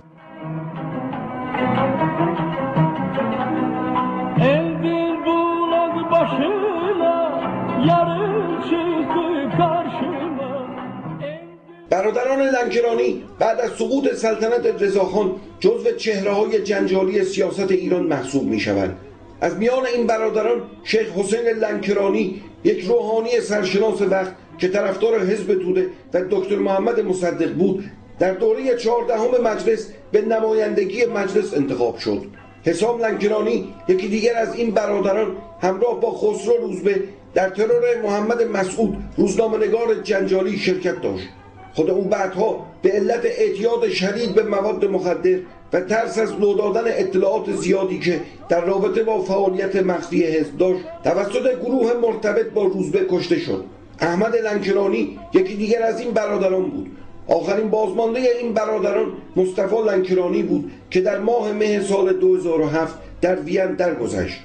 برادران لنکرانی بعد از سقوط سلطنت رضاخان جزو چهره‌های جنجالی سیاست ایران محسوب می‌شوند. از میان این برادران شیخ حسین لنکرانی، یک روحانی سرشناس وقت که طرفدار حزب توده و دکتر محمد مصدق بود، در دوره 14 مجلس به نمایندگی مجلس انتخاب شد. حسام لنکرانی، یکی دیگر از این برادران، همراه با خسرو روزبه در ترور محمد مسعود، روزنامه‌نگار جنجالی، شرکت داشت. خود او بعدها به علت اعتیاد شدید به مواد مخدر و ترس از لو دادن اطلاعات زیادی که در رابطه با فعالیت مخفی حزب داشت، توسط گروه مرتبط با روزبه کشته شد. احمد لنکرانی یکی دیگر از این برادران بود. آخرین بازمانده این برادران مصطفی لنکرانی بود که در ماه مه سال 2007 در وین درگذشت.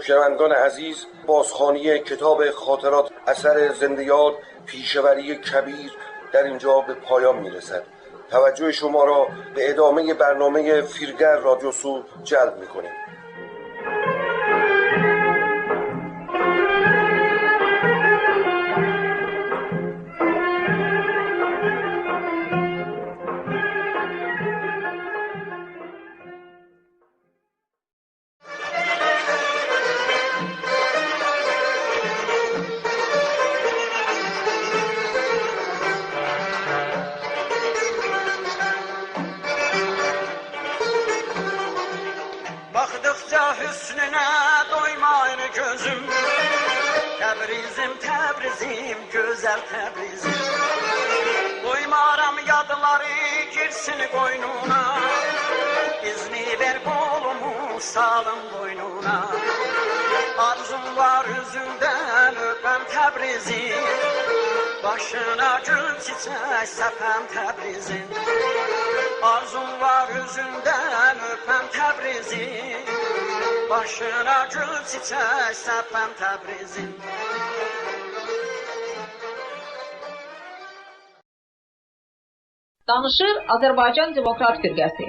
شنوندگان عزیز، بازخوانی کتاب خاطرات اثر زنده‌یاد پیشوری کبیر در اینجا به پایان میرسد. توجه شما را به ادامه برنامه فیلگر رادیو سو جلب میکنیم. Təbrizim, gözəl Təbrizim, qoymaram yadları girsin qoynuna, izni ver qolumu salım boynuna, arzum var üzündən öpəm Təbrizim, başına gül çiçək səpəm Təbrizim, arzum var üzündən öpəm Təbrizim, başına gül çiçək səpəm Təbrizim. Danışır Azərbaycan Demokrat Firqəsi.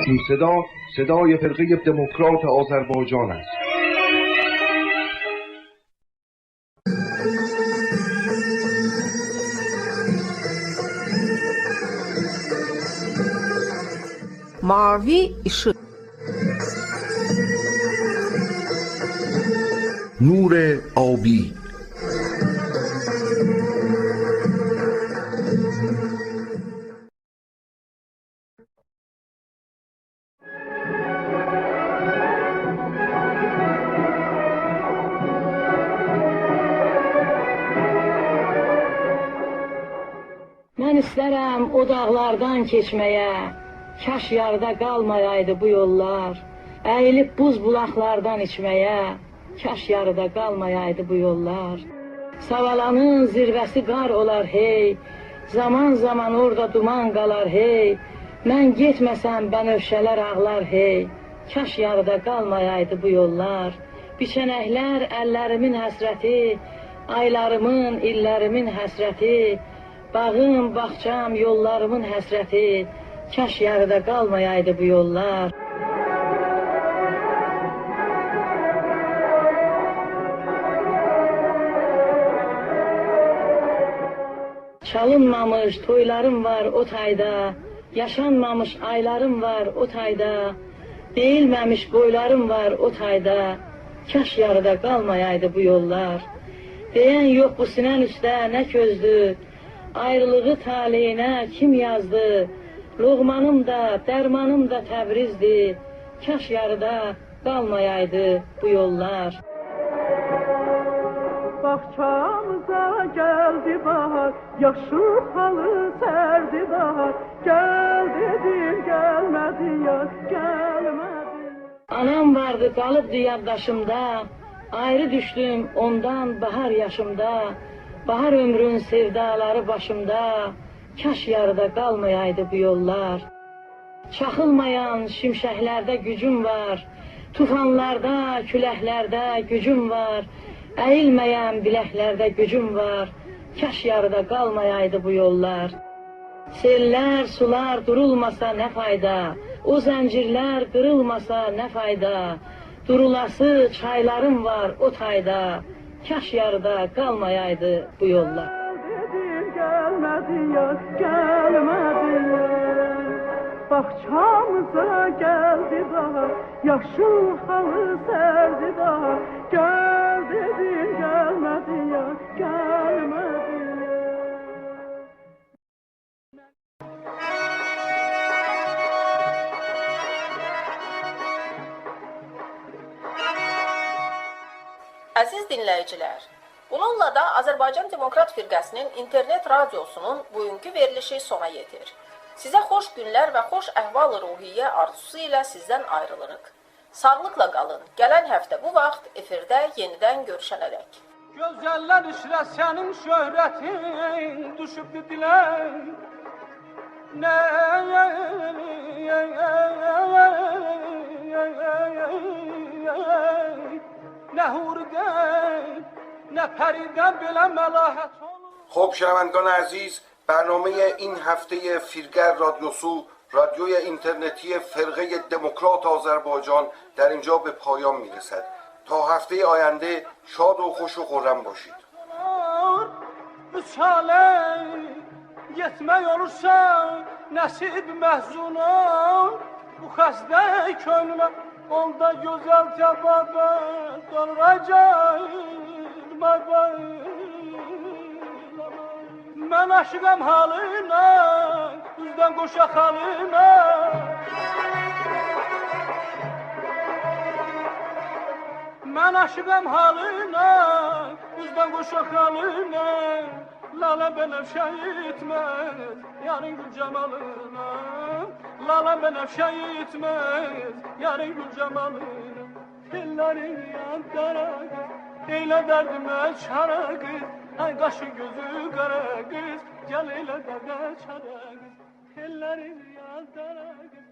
این صدا صدای فرقه دموکرات آذربایجان است. Mavi ışık. نور آبی Mən istərəm o dağlardan keçməyə, kaş yarda qalmayaydı bu yollar. Əyilib buz bulaqlardan içməyə, kaş yarıda qalmayaydı bu yollar. Savalanın zirvəsi qar olar hey, zaman zaman orada duman qalar hey. Mən getməsəm bənövşələr ağlar hey, kaş yarıda qalmayaydı bu yollar. Biçənəklər əllərimin həsrəti, aylarımın, illərimin həsrəti. Bağım, bağçam, yollarımın həsrəti, kaş yarıda qalmayaydı bu yollar. Çalınmamış toylarım var o tayda, yaşanmamış aylarım var o tayda, deyilməmiş boylarım var o tayda, kaş yarıda qalmayaydı bu yollar. Deyən yox bu sinən üstə nə közdür, ayrılığı taleyinə kim yazdı? Loğmanım da, dərmanım da Təbrizdir, kaş yarıda qalmayaydı bu yollar. Bahçamıza geldi bahar, yaşıl halı serdi bahar. Gel dedim gelmedi yar, gelmedi. Anam vardı qalıbdı yaddaşımda, ayrı düşdüm ondan bahar yaşımda. Bahar ömrün sevdaları başımda, kaş yarıda qalmayaydı bu yollar. Çaxılmayan şimşəklərdə gücüm var, tufanlarda, küləklərdə gücüm var. Əyilməyən biləklərdə gücüm var, kaş yarıda qalmayaydı bu yollar. Sellər, sular durulmasa nə fayda, o zəncirlər qırılmasa nə fayda. Durulası çaylarım var o tayda, kaş yarıda qalmayaydı bu yollar. Dedim gelmedi yar, gelmedi yar. Bahçamıza geldi bahar, yaşıl halı serdi bahar. Gel dedim gelmedi yar, gelmedi yar. Əziz dinləyicilər, bununla da Azərbaycan Demokrat Firqəsinin internet radiosunun bugünkü verilişi sona yetir. Sizə xoş günlər və xoş əhval-ruhiyyə arzusu ilə sizdən ayrılırıq. Sağlıqla qalın. Gələn həftə bu vaxt efirdə yenidən görüşənədək. Gözəller işlə sənin şöhrətin düşübdü dilə. Nə huridən, nə pəridən belə məlahət olur. خب شنوندگان عزیز، برنامه این هفته فیلگر رادیوسو رادیوی اینترنتی فرقه دموکرات آذربایجان در اینجا به پایان میرسد. تا هفته آینده شاد و خوش و خرم باشید. Yetmək olursa nəsib məhzuna, bu xəstə könlümə onda gözəl təbəbət qalacaq məbəl. Mən aşıqam halına, üzdən qoşa xalına. Mən aşıqam halına, üzdən qoşa xalına. Lala benefşe etmez yarın gül cemalına. Lala benefşe etmez yarın gül cemalına. Ellerin yan kara kız, eyle derdime çara kız. Ay kaşı gözü kara kız, gel eyle derdime çara kız. Ellerin yan kara kız.